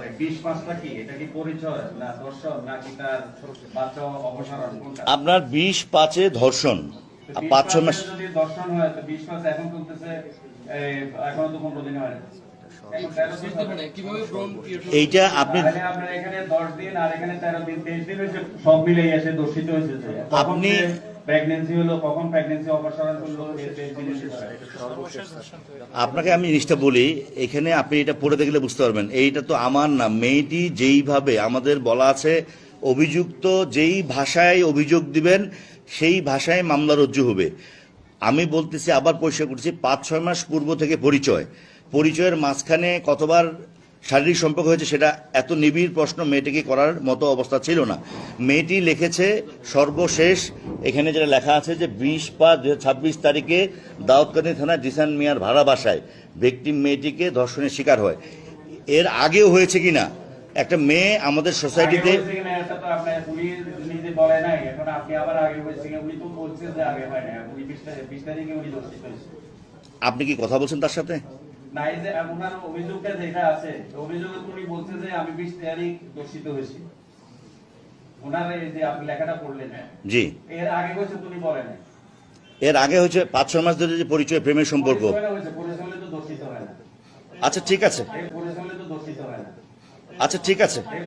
করে 20 কি এটা কি পরিচয় না দর্শন নাকি তার বাচ্চা অপসারণ কোনটা? আপনার 20/5 ধর্ষণ, 5-6 মাস। যদি দর্শন হয় তো 20 এখন চলতেছে, এখনো তো 15 দিন হয় না। এইটা আপনি আপনার এখানে 10 দিন আর এখানে 13 দিন 23 দিন হয়েছে, সব মিলে এসে দর্শিত হয়েছে। আপনি প্রেগন্যান্সি হলো, কখন প্রেগন্যান্সি অপসারণ করলো, আপনাকে আমি জিনিসটা বলি, এখানে আপনি এটা পড়ে দেখলে বুঝতে পারবেন। এইটা তো আমার না, মেয়েটি যেইভাবে আমাদের বলা আছে, অভিযুক্ত যেই ভাষায় অভিযোগ দিবেন সেই ভাষায় মামলা রজ্জু হবে। আমি বলতেছি, আবার পরিষ্কার করছি, 5-6 মাস পূর্ব থেকে পরিচয়ের মাঝখানে কতবার শারীরিক সম্পর্ক হয়েছে সেটা এত নিবিড় প্রশ্ন মেয়েটিকে করার মতো অবস্থা ছিল না। মেয়েটি লিখেছে সর্বশেষ এখানে যেটা লেখা আছে যে 20/5/2026 তারিখে দাউদকান্দি থানার জিসান মিয়ার ভাড়া বাসায় ভিকটিম মেয়েটিকে ধর্ষণের শিকার হয়। এর আগেও হয়েছে কিনা, একটা মেয়ে আমাদের সোসাইটিতে আপনি কি কথা বলছেন তার সাথে? নাই যে ওনার অভিযোগটা যেটা আছে, অভিযোগে উনি বলছে যে আমি 20 তারিখ দর্শিত হয়েছি। ওনার এই যে আপনি লেখাটা পড়লেন, জি, এর আগে হয়েছে তুমি বলেন। এর আগে হয়েছে 5-6 মাস ধরে যে পরিচয় প্রেমের সম্পর্ক। পরিচয় হলে তো দর্শিত হয় না। আচ্ছা ঠিক আছে, পরিচয় হলে তো দর্শিত হয় না। আচ্ছা ঠিক আছে।